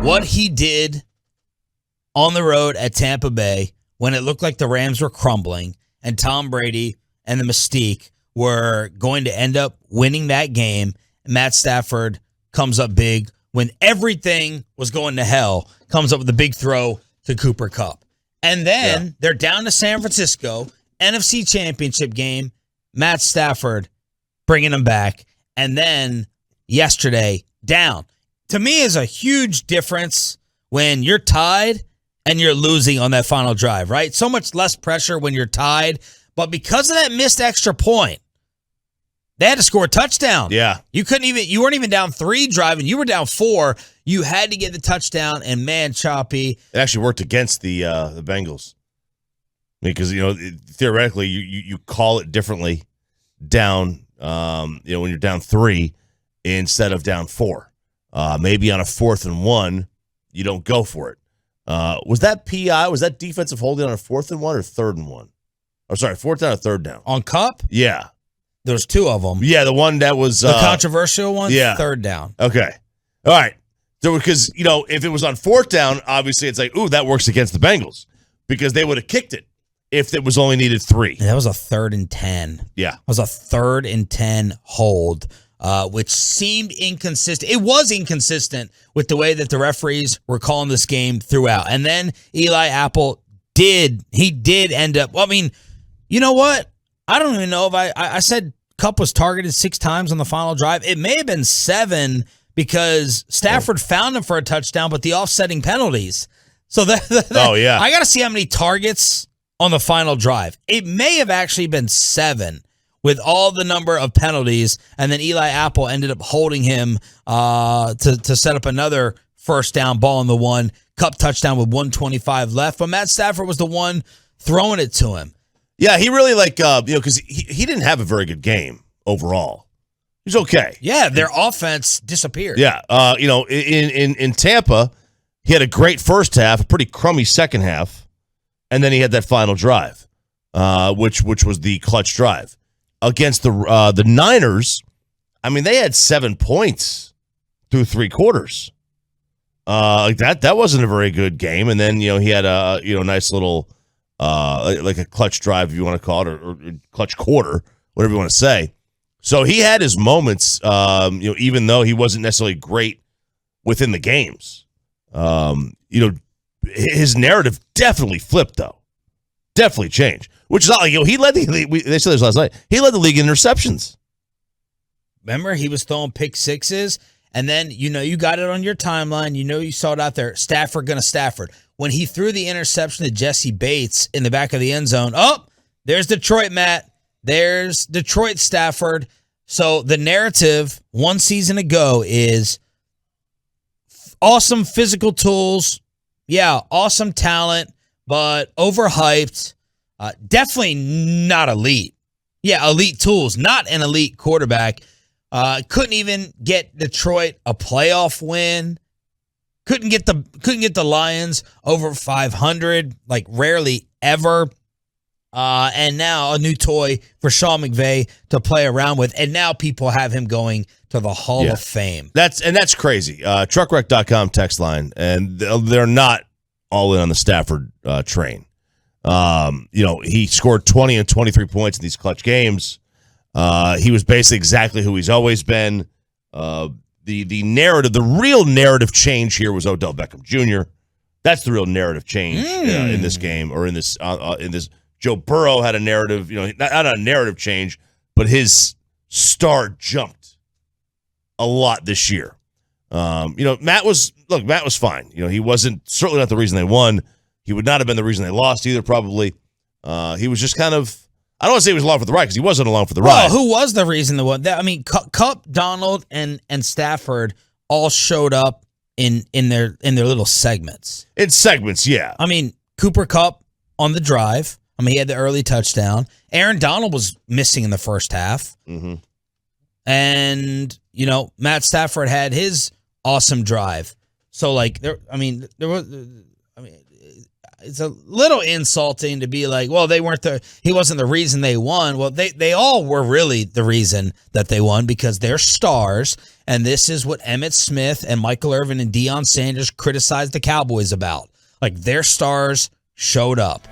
what he did on the road at Tampa Bay when it looked like the Rams were crumbling and Tom Brady and the Mystique were going to end up winning that game. Matt Stafford comes up big when everything was going to hell, comes up with a big throw to Cooper Kupp. And then they're down to San Francisco, NFC Championship game, Matt Stafford bringing them back. And then yesterday, down. To me, is a huge difference when you're tied and you're losing on that final drive, right? So much less pressure when you're tied. But because of that missed extra point, they had to score a touchdown. Yeah. You weren't even down 3 driving. You were down 4. You had to get the touchdown, and man, Choppy. It actually worked against the Bengals. Because, theoretically, you call it differently down, when you're down 3 instead of down 4. Maybe on a 4th and 1, you don't go for it. Was that PI? Was that defensive holding on a 4th and 1 or 3rd and 1? Oh, sorry, 4th down or 3rd down? On Kupp? Yeah. There's 2 of them. Yeah, the one that was... the controversial one? Yeah. 3rd down. Okay. All right. So, because, if it was on 4th down, obviously it's like, ooh, that works against the Bengals. Because they would have kicked it if it was only needed 3. That was a 3rd and 10. Yeah. It was a 3rd and 10 hold, which seemed inconsistent. It was inconsistent with the way that the referees were calling this game throughout. And then Eli Apple did end up... Well, I mean, you know what? I don't even know if I said Kupp was targeted 6 times on the final drive. It may have been 7 because Stafford found him for a touchdown, but the offsetting penalties. So I got to see how many targets on the final drive. It may have actually been 7 with all the number of penalties, and then Eli Apple ended up holding him to set up another first down ball in the 1. Kupp touchdown with 1:25 left, but Matt Stafford was the one throwing it to him. Yeah, he really because he didn't have a very good game overall. He's okay. Yeah, their offense disappeared. Yeah, in Tampa, he had a great first half, a pretty crummy second half, and then he had that final drive, which was the clutch drive against the Niners. I mean, they had 7 points through 3 quarters. That wasn't a very good game, and then he had a nice little. Like a clutch drive, if you want to call it, or clutch quarter, whatever you want to say. So he had his moments, even though he wasn't necessarily great within the games. His narrative definitely flipped, though. Definitely changed. Which is not like, he led the league. They said this last night. He led the league in interceptions. Remember, he was throwing pick sixes, and then, you got it on your timeline. You saw it out there. Stafford gonna Stafford. When he threw the interception to Jesse Bates in the back of the end zone, there's Detroit, Matt. There's Detroit Stafford. So the narrative 1 season ago is awesome physical tools. Yeah, awesome talent, but overhyped. Definitely not elite. Yeah, elite tools, not an elite quarterback. Couldn't even get Detroit a playoff win. Couldn't get the Lions over 500, like rarely ever. And now a new toy for Sean McVay to play around with. And now people have him going to the Hall of Fame. That's crazy. Truckwreck.com text line, and they're not all in on the Stafford train. He scored 20 and 23 points in these clutch games. He was basically exactly who he's always been. The narrative, the real narrative change here was Odell Beckham Jr. That's the real narrative change in this game, or in this. Joe Burrow had a narrative, not a narrative change, but his star jumped a lot this year. Matt was fine. He wasn't, certainly not the reason they won. He would not have been the reason they lost either, probably. He was just kind of, I don't want to say he was along for the ride, because he wasn't along for the ride. Who was the reason they won? Kupp, Donald, and Stafford all showed up in their little segments. In segments, yeah. I mean, Cooper Kupp on the drive. He had the early touchdown. Aaron Donald was missing in the first half. Mm-hmm. And, Matt Stafford had his awesome drive. So, there was, it's a little insulting to be like, well, he wasn't the reason they won. Well, they all were really the reason that they won because they're stars, and this is what Emmitt Smith and Michael Irvin and Deion Sanders criticized the Cowboys about. Like, their stars showed up.